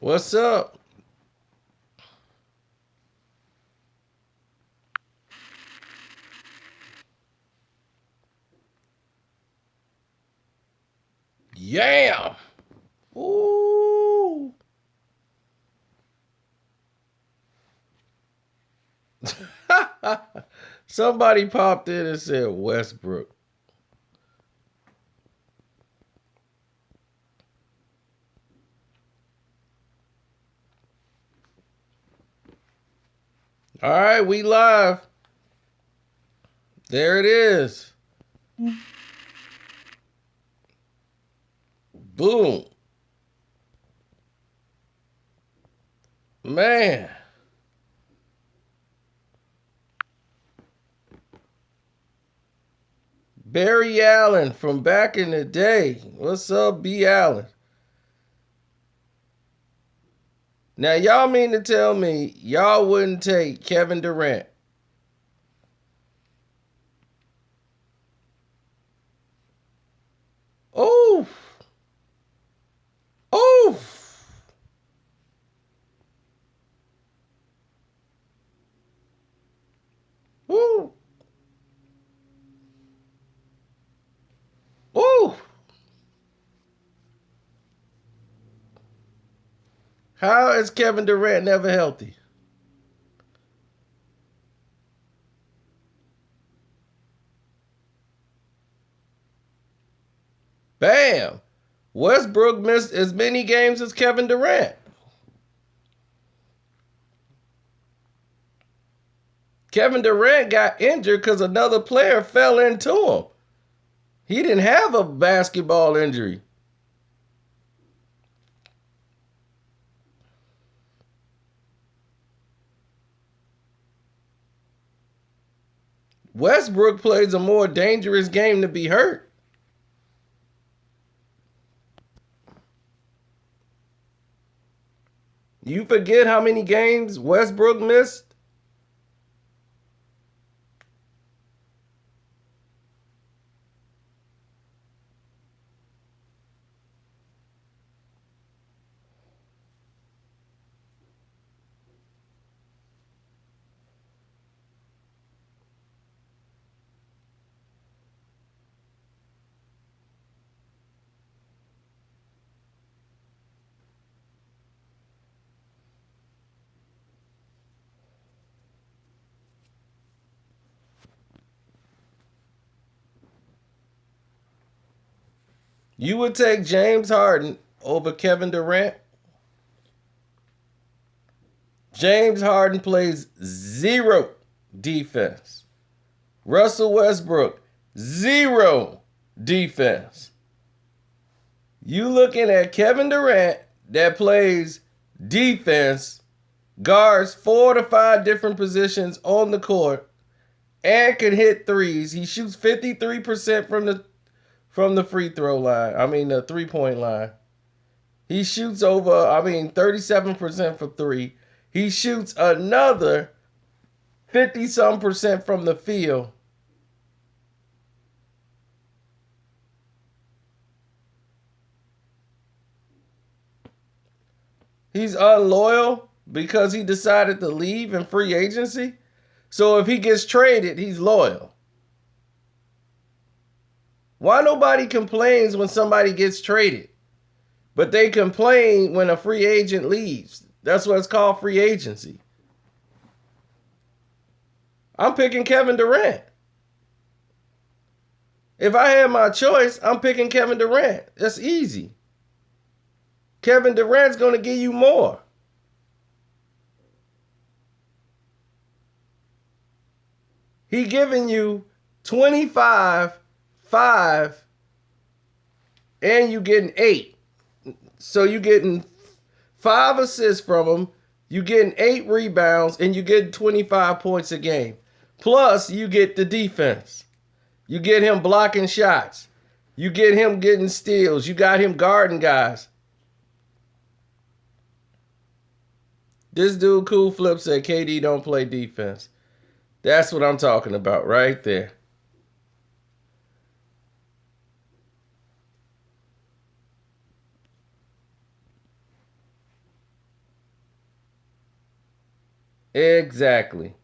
What's up? Yeah. Ooh. Somebody popped in and said Westbrook. All right, we live. There it is. Boom. Man. Barry Allen from back in the day. What's up, B. Allen? Now, y'all mean to tell me y'all wouldn't take Kevin Durant? Oh. Oh. Ooh. Ooh. How is Kevin Durant never healthy? Bam. Westbrook missed as many games as Kevin Durant. Kevin Durant got injured because another player fell into him. He didn't have a basketball injury. Westbrook plays a more dangerous game to be hurt. You forget how many games Westbrook missed? You would take James Harden over Kevin Durant? James Harden plays zero defense. Russell Westbrook, zero defense. You looking at Kevin Durant that plays defense, guards 4 to 5 different positions on the court, and can hit threes. He shoots 53% from the free throw line. I mean the 3-point line. He shoots over, 37% for three. He shoots another 50 some percent from the field. He's unloyal because he decided to leave in free agency. So if he gets traded, he's loyal. Why nobody complains when somebody gets traded? But they complain when a free agent leaves. That's what it's called, free agency. I'm picking Kevin Durant. If I had my choice, I'm picking Kevin Durant. That's easy. Kevin Durant's going to give you more. He giving you 25, 5, and you getting 8. So you getting 5 assists from him, you getting 8 rebounds, and you getting 25 points a game. Plus, you get the defense. You get him blocking shots. You get him getting steals. You got him guarding guys. This dude Cool Flip said KD don't play defense. That's what I'm talking about right there. Exactly.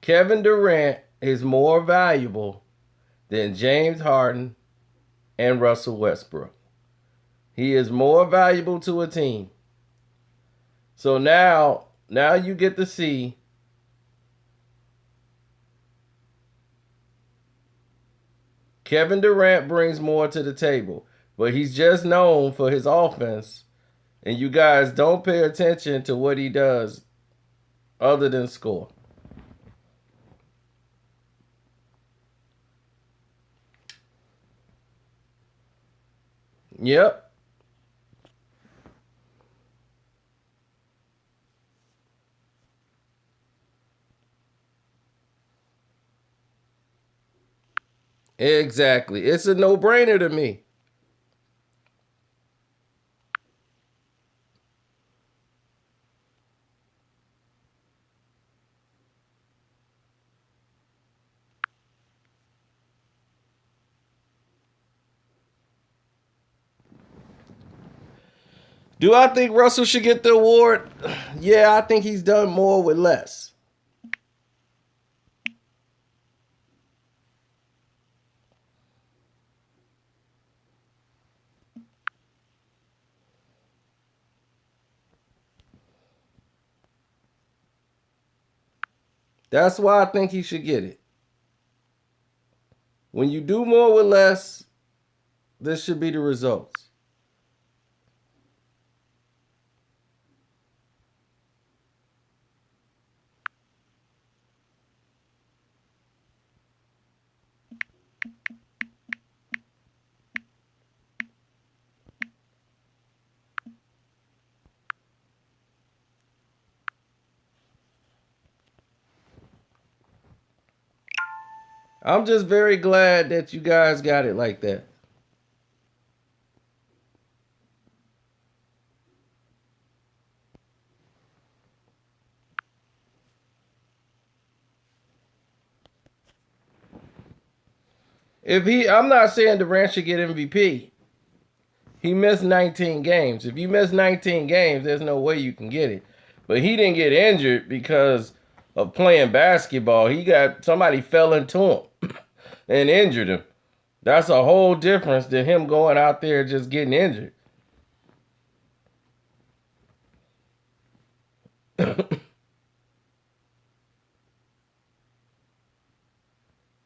Kevin Durant is more valuable than James Harden and Russell Westbrook. He is more valuable to a team. So now you get to see Kevin Durant brings more to the table, but he's just known for his offense. And you guys don't pay attention to what he does other than score. Yep. Exactly. It's a no-brainer to me. Do I think Russell should get the award? Yeah, I think he's done more with less. That's why I think he should get it. When you do more with less, this should be the results. I'm just very glad that you guys got it like that. I'm not saying Durant should get MVP. He missed 19 games. If you miss 19 games, there's no way you can get it. But he didn't get injured because of playing basketball. Somebody fell into him and injured him. That's a whole difference than him going out there just getting injured.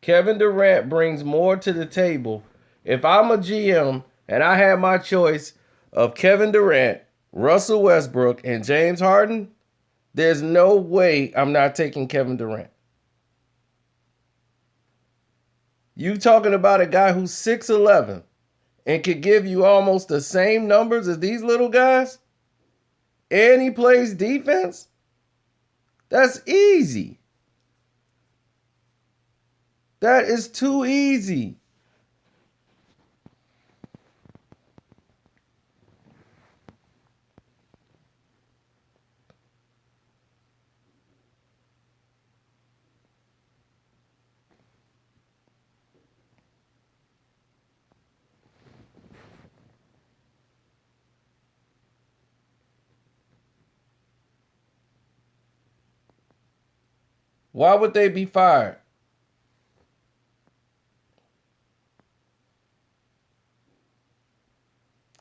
Kevin Durant brings more to the table. If I'm a GM and I have my choice of Kevin Durant, Russell Westbrook, and James Harden, there's no way I'm not taking Kevin Durant. You talking about a guy who's 6'11" and could give you almost the same numbers as these little guys? And he plays defense? That's easy. That is too easy. Why would they be fired?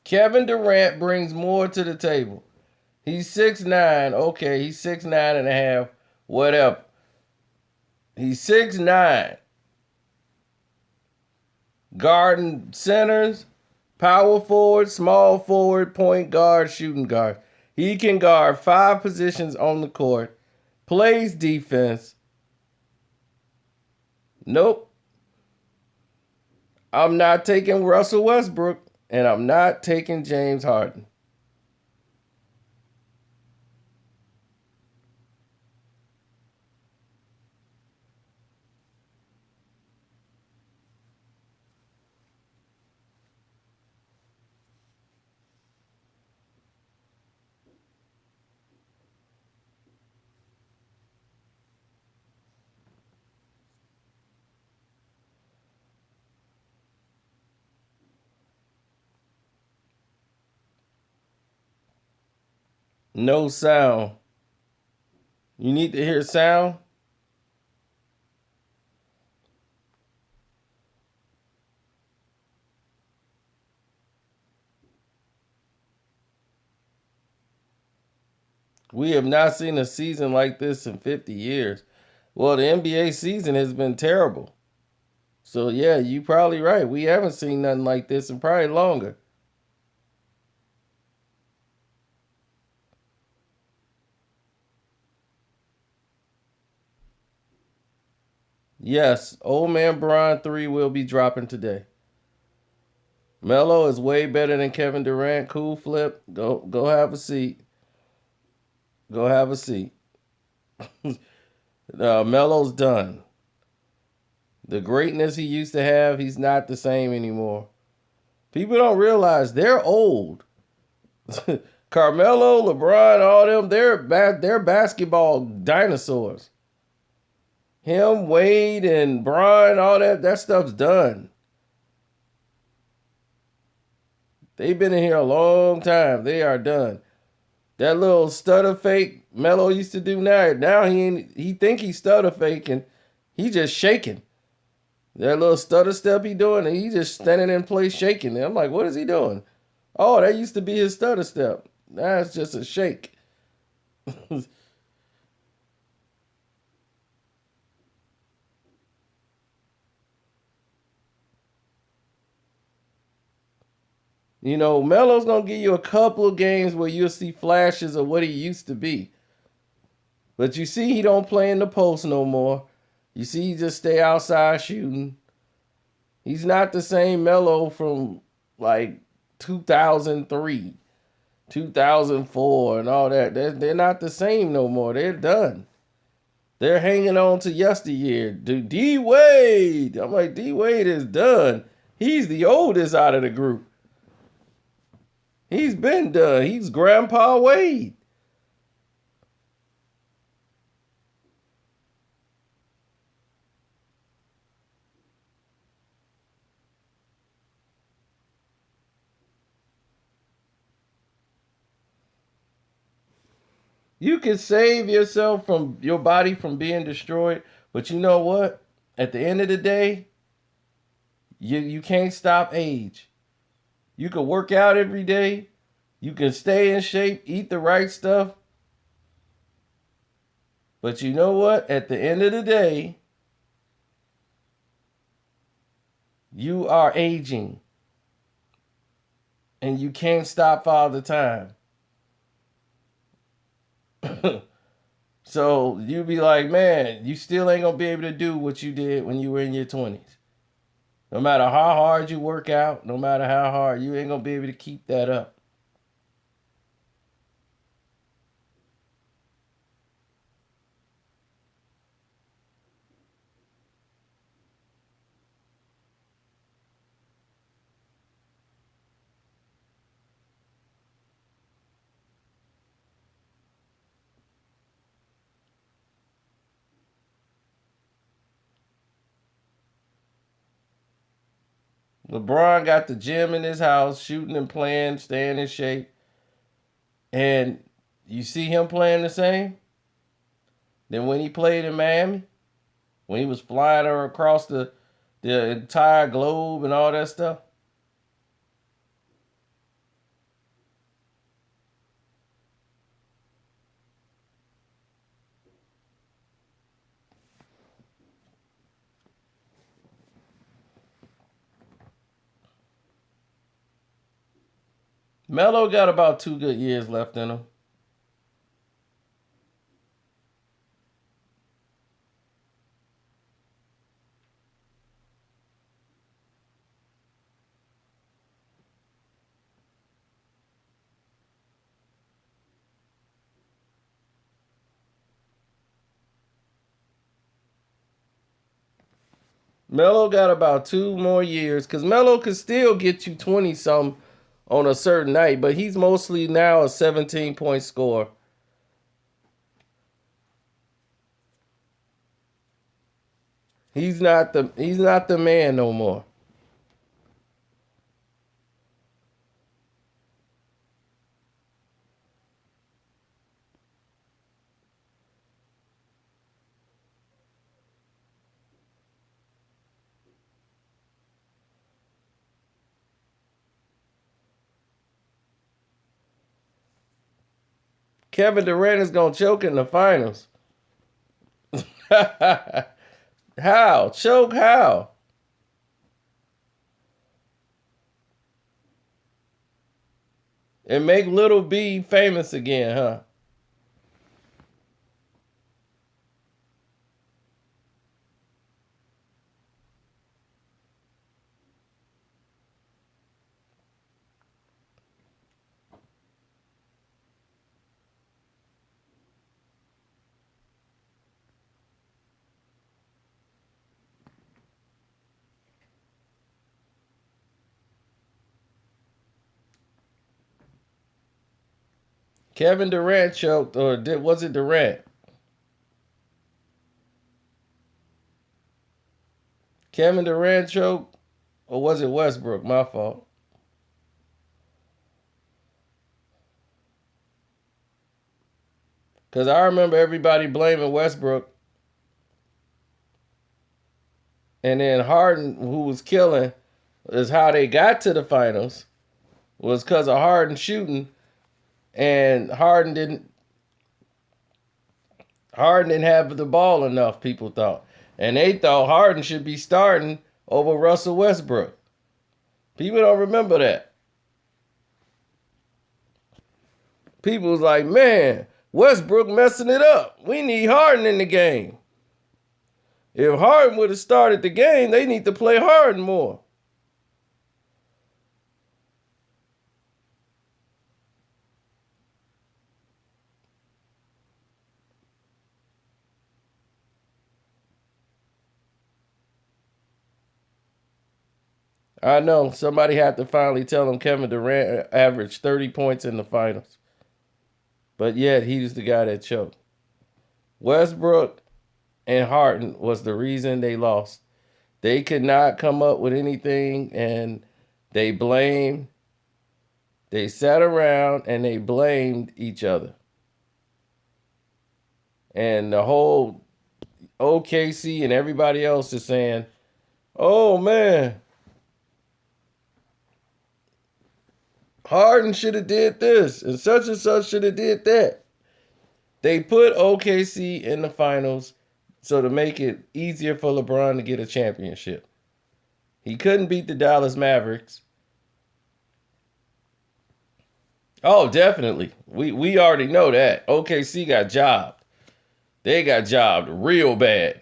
Kevin Durant brings more to the table. He's 6'9". Okay, he's 6'9" and a half. Whatever. He's 6'9". Guarding centers, power forward, small forward, point guard, shooting guard. He can guard 5 positions on the court, plays defense. Nope. I'm not taking Russell Westbrook, and I'm not taking James Harden. No sound. You need to hear sound? We have not seen a season like this in 50 years. Well, the NBA season has been terrible. So, yeah, you probably right. We haven't seen nothing like this in probably longer. Yes, old man Bron 3 will be dropping today. Melo is way better than Kevin Durant. Cool flip. Go have a seat. Go have a seat. Melo's done. The greatness he used to have, he's not the same anymore. People don't realize they're old. Carmelo, LeBron, all them, they're basketball dinosaurs. Him, Wade, and Bron, all that stuff's done. They've been in here a long time. They are done. That little stutter fake Melo used to do now he think he's stutter faking. He just shaking. That little stutter step he doing, and he just standing in place shaking. I'm like, what is he doing? Oh, that used to be his stutter step. Now it's just a shake. You know, Melo's gonna give you a couple of games where you'll see flashes of what he used to be. But you see he don't play in the post no more. You see he just stay outside shooting. He's not the same Melo from like 2003, 2004 and all that. They're not the same no more. They're done. They're hanging on to yesteryear. D Wade. I'm like, D Wade is done. He's the oldest out of the group. He's been done. He's Grandpa Wade. You can save yourself from your body from being destroyed, but you know what? At the end of the day, you can't stop age. You can work out every day. You can stay in shape, eat the right stuff. But you know what? At the end of the day, you are aging. And you can't stop all the time. So you be like, man, you still ain't gonna be able to do what you did when you were in your 20s. No matter how hard you work out, no matter how hard, you ain't gonna be able to keep that up. LeBron got the gym in his house, shooting and playing, staying in shape. And you see him playing the same? Then when he played in Miami, when he was flying her across the entire globe and all that stuff. Melo got about 2 good years left in him. Melo got about 2 more years because Melo could still get you 20 some on a certain night, but he's mostly now a 17-point scorer. He's not the man no more. Kevin Durant is going to choke in the finals. How? Choke how? And make Little B famous again, huh? Kevin Durant choked, or was it Durant? Kevin Durant choked, or was it Westbrook? My fault. Because I remember everybody blaming Westbrook, and then Harden, who was killing, is how they got to the finals, was because of Harden shooting, and Harden didn't have the ball enough, people thought. And they thought Harden should be starting over Russell Westbrook. People don't remember that. People was like, man, Westbrook messing it up. We need Harden in the game. If Harden would have started the game, they need to play Harden more. I know somebody had to finally tell him Kevin Durant averaged 30 points in the finals. But yet he was the guy that choked. Westbrook and Harden was the reason they lost. They could not come up with anything, and they sat around and they blamed each other. And the whole OKC and everybody else is saying, oh man, Harden should have did this and such should have did that. They put OKC in the finals so to make it easier for LeBron to get a championship. He couldn't beat the Dallas Mavericks. Oh, definitely. We already know that. OKC got jobbed. They got jobbed real bad.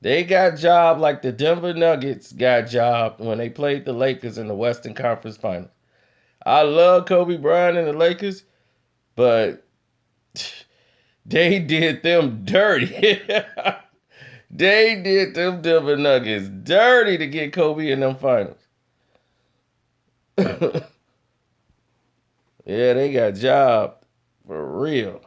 They got jobbed like the Denver Nuggets got jobbed when they played the Lakers in the Western Conference Finals. I love Kobe Bryant and the Lakers, but they did them dirty. They did them Denver Nuggets dirty to get Kobe in them finals. Yeah, they got jobbed for real.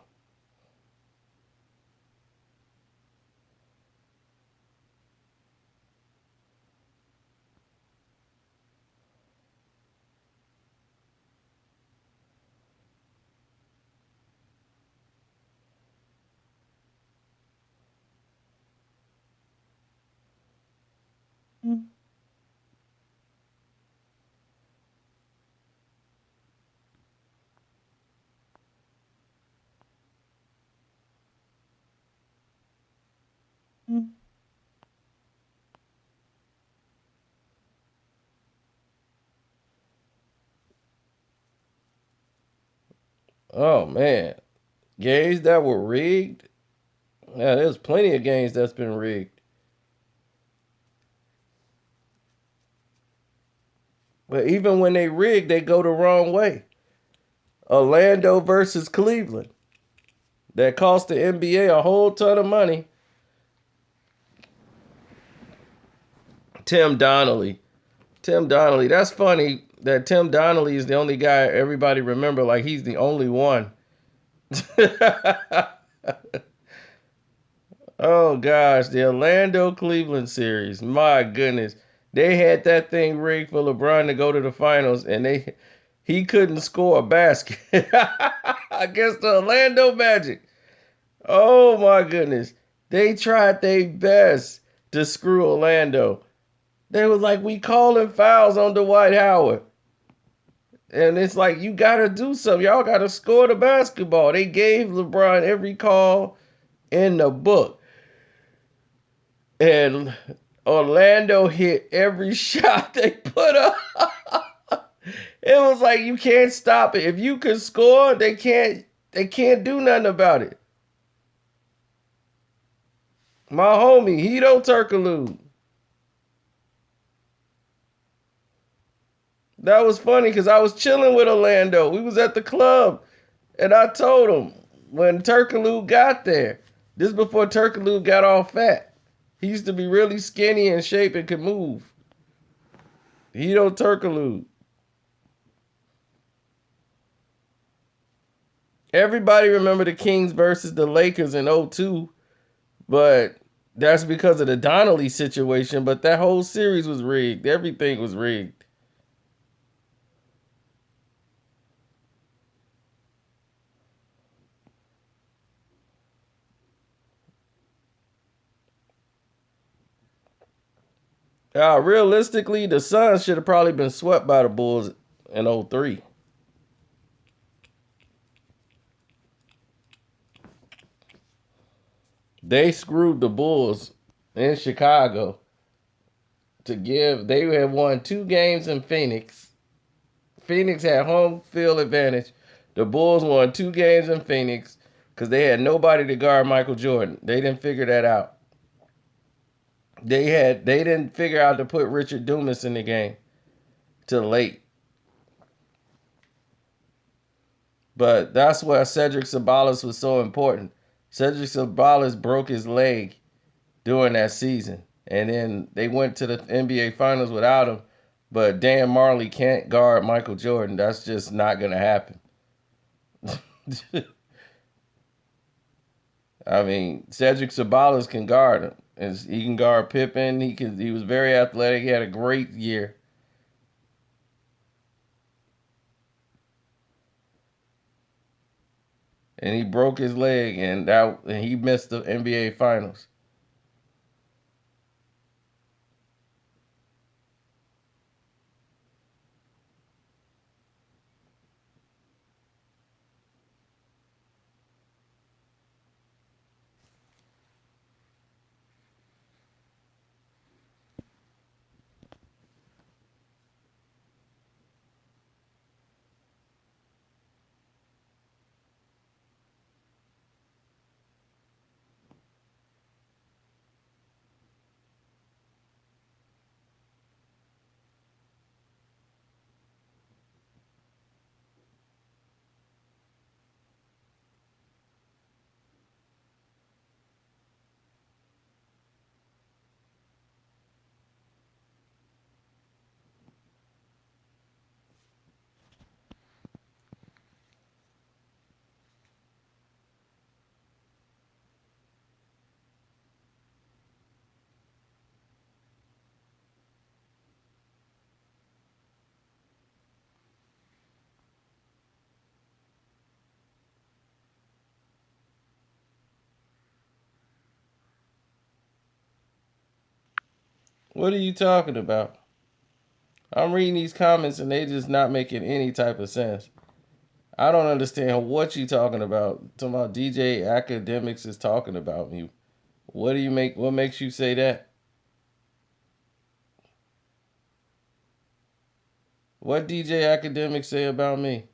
Oh man, games that were rigged. Yeah, there's plenty of games that's been rigged. But even when they rig, they go the wrong way. Orlando versus Cleveland. That cost the NBA a whole ton of money. Tim Donnelly. Tim Donnelly. That's funny that Tim Donnelly is the only guy everybody remember like he's the only one. Oh gosh, the Orlando Cleveland series. My goodness. They had that thing rigged for LeBron to go to the finals and he couldn't score a basket against the Orlando Magic. Oh my goodness. They tried their best to screw Orlando. They was like, we calling fouls on Dwight Howard. And it's like, you got to do something. Y'all got to score the basketball. They gave LeBron every call in the book. And Orlando hit every shot they put up. It was like, you can't stop it. If you can score, they can't do nothing about it. My homie, Hito Turkoglu. That was funny because I was chilling with Orlando. We was at the club, and I told him when Turkoglu got there. This before Turkoglu got all fat. He used to be really skinny and shape and could move. Hito Turkoglu. Everybody remember the Kings versus the Lakers in 02, but that's because of the Donnelly situation. But that whole series was rigged. Everything was rigged. Realistically, the Suns should have probably been swept by the Bulls in 03. They screwed the Bulls in Chicago to give. They had won 2 games in Phoenix. Phoenix had home field advantage. The Bulls won 2 games in Phoenix because they had nobody to guard Michael Jordan. They didn't figure that out. They didn't figure out to put Richard Dumas in the game till late. But that's why Cedric Sabalas was so important. Cedric Sabalas broke his leg during that season. And then they went to the NBA Finals without him. But Dan Marley can't guard Michael Jordan. That's just not going to happen. I mean, Cedric Sabalas can guard him. He can guard Pippen. He was very athletic. He had a great year. And he broke his leg, and he missed the NBA Finals. What are you talking about? I'm reading these comments and they just not making any type of sense. I don't understand what you talking about. Talking about DJ Academics is talking about me. What do you make? What makes you say that? What DJ Academics say about me?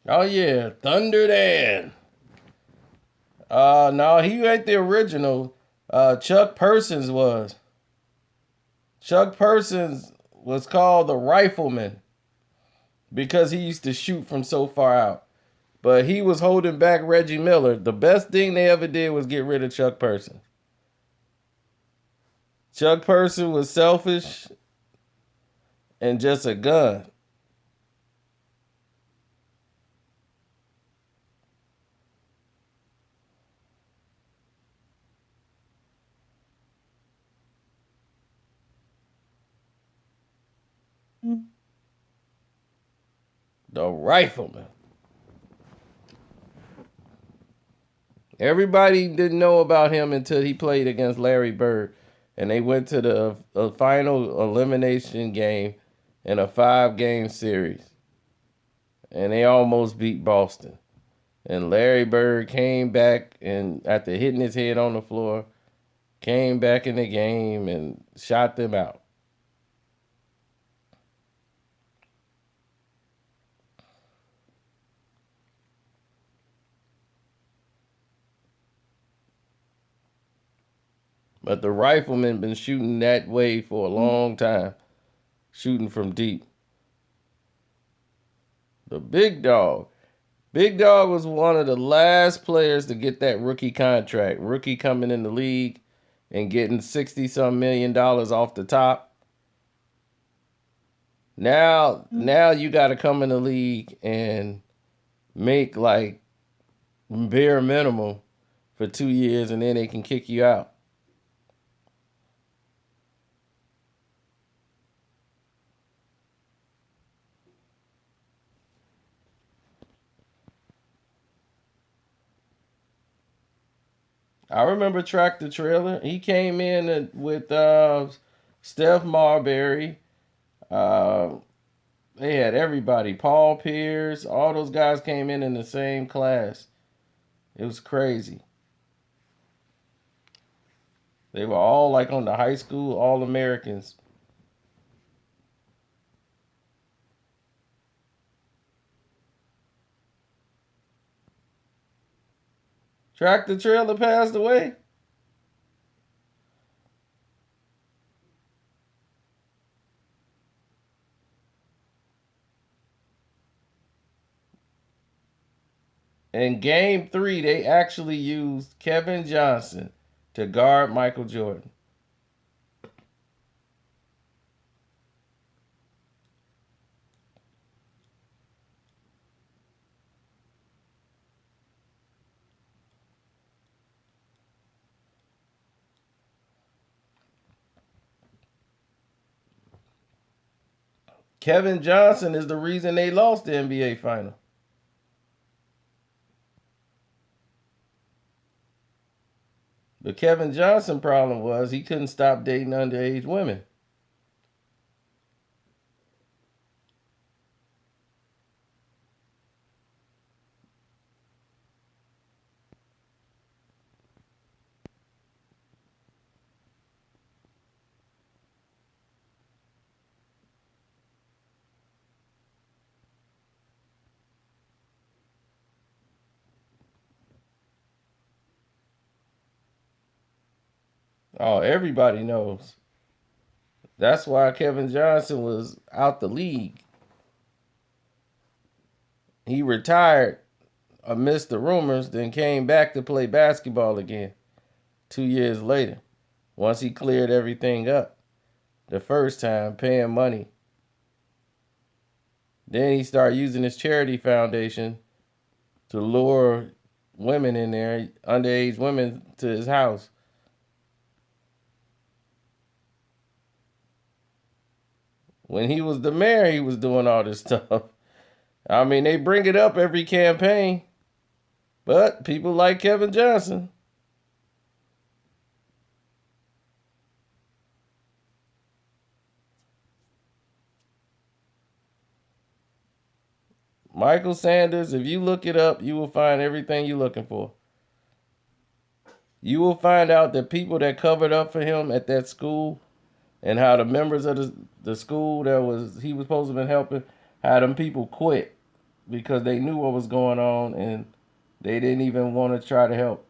Oh yeah, Thunder Dan. No, he ain't the original. Chuck Persons was. Chuck Persons was called the Rifleman because he used to shoot from so far out. But he was holding back Reggie Miller. The best thing they ever did was get rid of Chuck Person. Chuck Person was selfish and just a gun. The rifleman. Everybody didn't know about him until he played against Larry Bird. And they went to the final elimination game in a 5-game series. And they almost beat Boston. And Larry Bird came back and after hitting his head on the floor, came back in the game and shot them out. But the rifleman been shooting that way for a long time, shooting from deep. The big dog. Big dog was one of the last players to get that rookie contract. Rookie coming in the league and getting $60-some million off the top. Now you got to come in the league and make like bare minimum for 2 years, and then they can kick you out. I remember Tractor Trailer. He came in with Steph Marbury. Uh, they had everybody. Paul Pierce. All those guys came in the same class. It was crazy. They were all like on the high school All-Americans. Tractor Trailer passed away. In game 3, they actually used Kevin Johnson to guard Michael Jordan. Kevin Johnson is the reason they lost the NBA final. The Kevin Johnson problem was he couldn't stop dating underage women. Oh, everybody knows. That's why Kevin Johnson was out the league. He retired amidst the rumors, then came back to play basketball again 2 years later. Once he cleared everything up the first time, paying money. Then he started using his charity foundation to lure women in there, underage women, to his house. When he was the mayor, he was doing all this stuff. I mean, they bring it up every campaign, but people like Kevin Johnson. Michael Sanders, if you look it up, you will find everything you're looking for. You will find out that people that covered up for him at that school and how the members of the school he was supposed to have been helping, how them people quit because they knew what was going on and they didn't even want to try to help.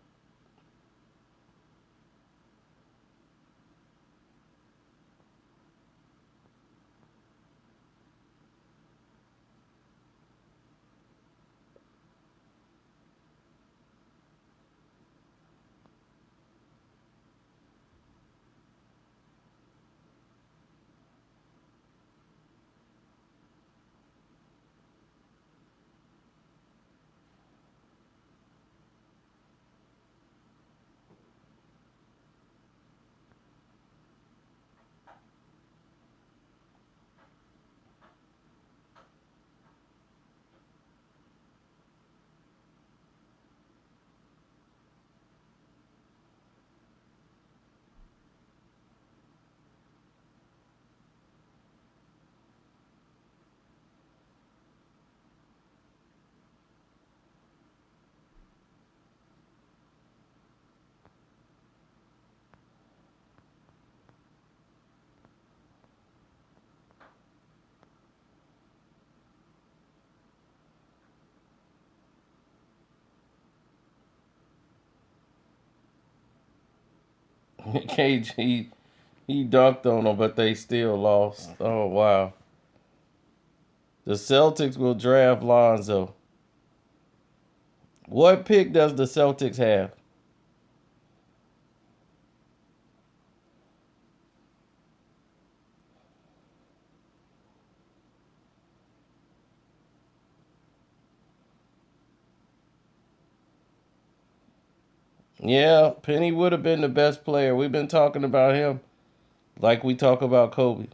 KG, he dunked on them, but they still lost. Oh, wow. The Celtics will draft Lonzo. What pick does the Celtics have? Yeah, Penny would have been the best player. We've been talking about him like we talk about Kobe.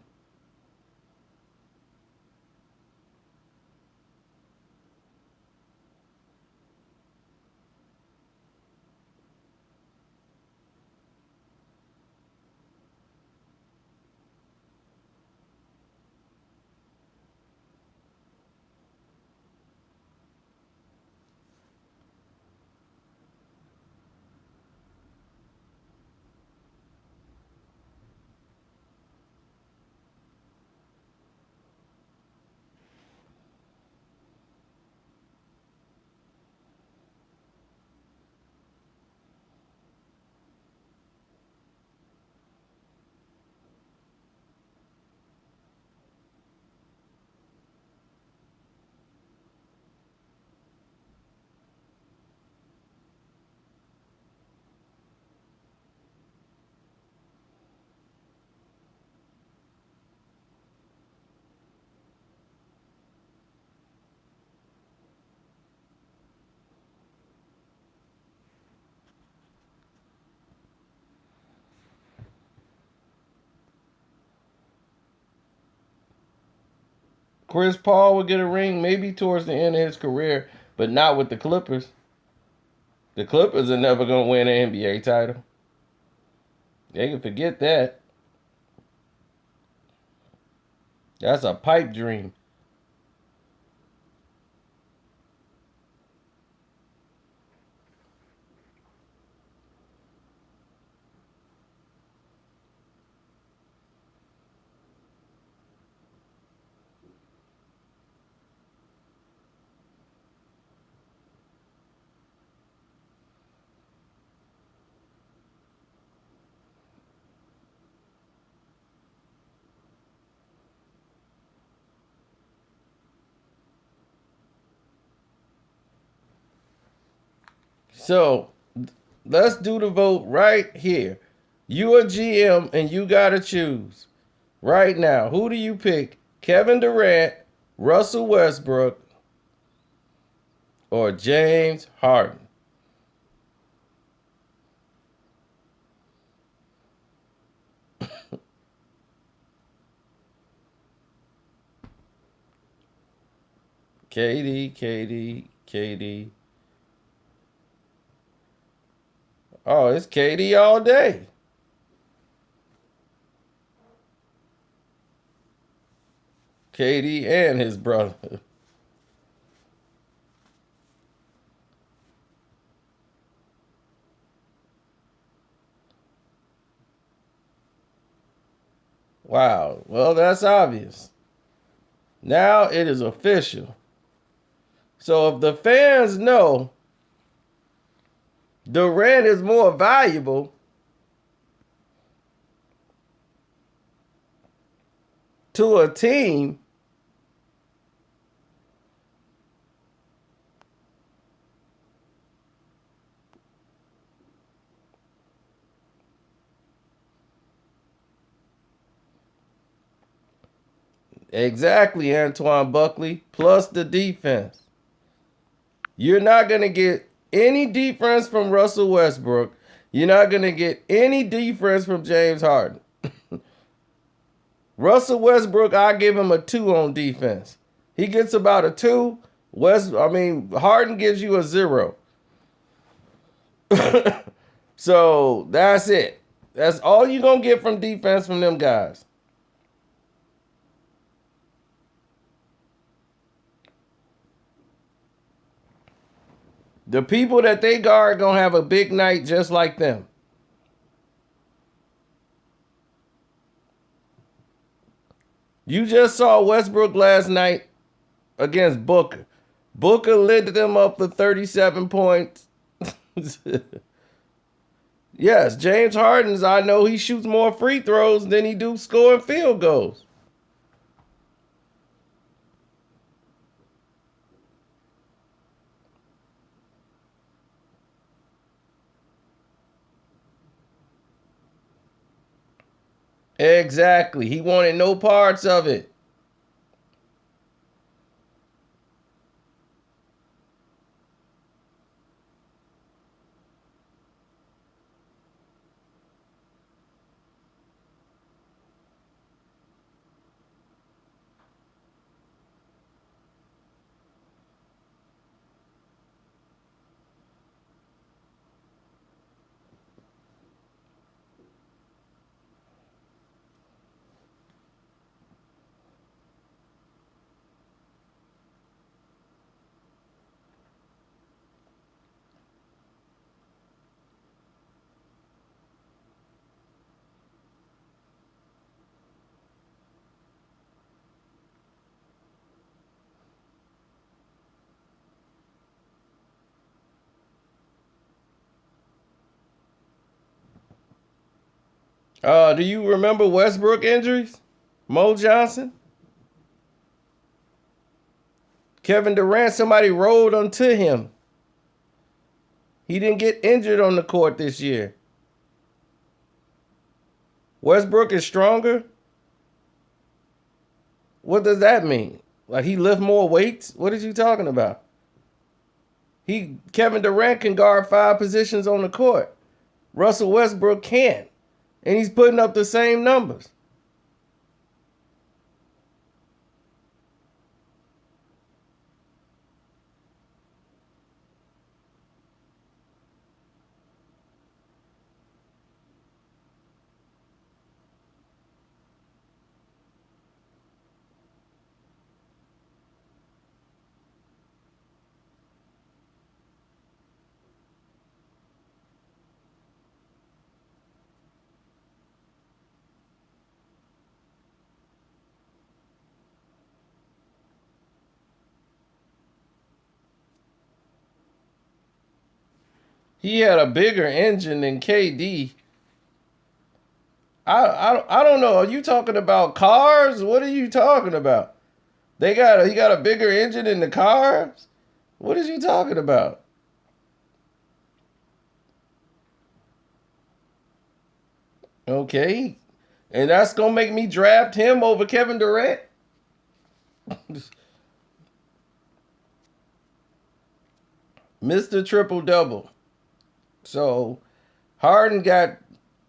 Chris Paul would get a ring maybe towards the end of his career, but not with the Clippers. The Clippers are never going to win an NBA title. They can forget that. That's a pipe dream. So let's do the vote right here. You a GM and you got to choose right now. Who do you pick? Kevin Durant, Russell Westbrook, or James Harden? KD. Oh, it's KD all day. KD and his brother. Wow. Well, that's obvious. Now it is official. So if the fans know Durant is more valuable to a team, exactly, Antoine Buckley, plus the defense. You're not going to get any defense from Russell Westbrook. You're not going to get any defense from James Harden. Russell Westbrook, I give him a 2 on defense. He gets about a 2. Harden gives you a 0. So that's it. That's all you're going to get from defense from them guys. The people that they guard going to have a big night just like them. You just saw Westbrook last night against Booker. Booker lit them up for 37 points. Yes, James Harden's, I know he shoots more free throws than he do scoring field goals. Exactly. He wanted no parts of it. Do you remember Westbrook injuries? Mo Johnson? Kevin Durant, somebody rolled onto him. He didn't get injured on the court this year. Westbrook is stronger? What does that mean? Like he lift more weights? What are you talking about? Kevin Durant can guard 5 positions on the court. Russell Westbrook can't. And he's putting up the same numbers. He had a bigger engine than KD. I don't know. Are you talking about cars? What are you talking about? He got a bigger engine in the cars? What are you talking about? Okay. And that's gonna make me draft him over Kevin Durant? Mr. Triple Double. So Harden got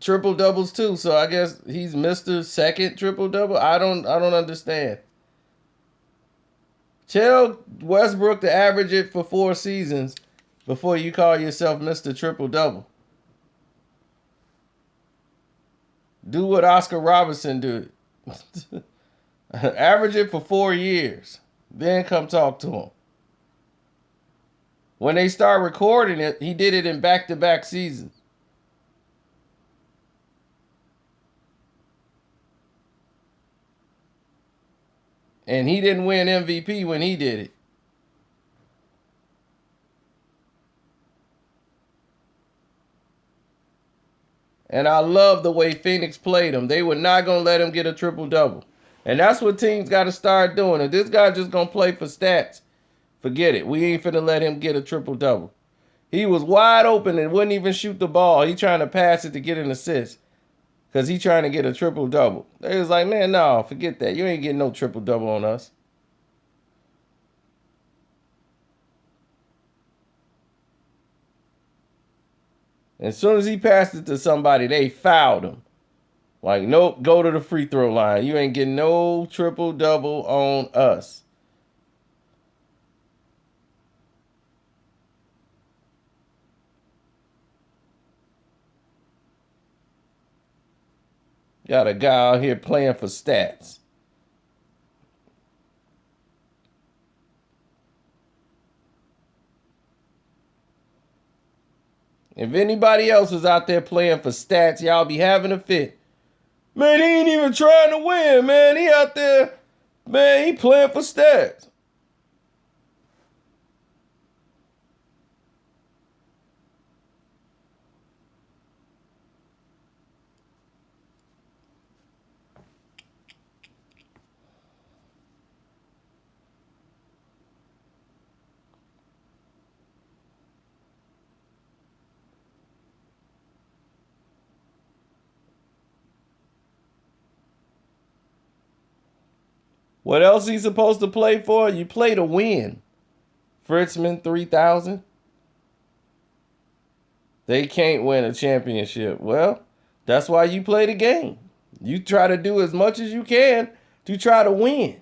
triple doubles too. So I guess he's Mr. Second Triple Double. I don't understand. Tell Westbrook to average it for 4 seasons before you call yourself Mr. Triple Double. Do what Oscar Robertson did. Average it for 4 years. Then come talk to him. When they start recording it, he did it in back-to-back seasons. And he didn't win MVP when he did it. And I love the way Phoenix played him. They were not going to let him get a triple-double. And that's what teams got to start doing. If this guy just going to play for stats, forget it. We ain't finna let him get a triple-double. He was wide open and wouldn't even shoot the ball. He trying to pass it to get an assist because he trying to get a triple-double. They was like, man, no, forget that. You ain't getting no triple-double on us. As soon as he passed it to somebody, they fouled him. Like, nope, go to the free throw line. You ain't getting no triple-double on us. Got a guy out here playing for stats. If anybody else was out there playing for stats, y'all be having a fit. Man, he ain't even trying to win, man. He out there, man, he playing for stats. What else he supposed to play for? You play to win. Fritzman 3000. They can't win a championship. Well, that's why you play the game. You try to do as much as you can to try to win.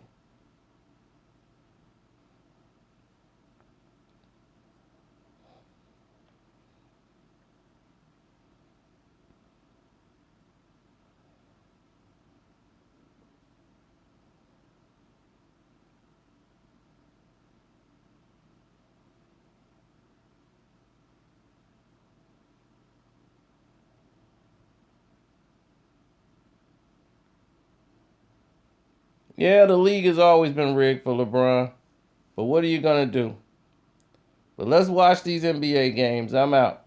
Yeah, the league has always been rigged for LeBron. But what are you going to do? But let's watch these NBA games. I'm out.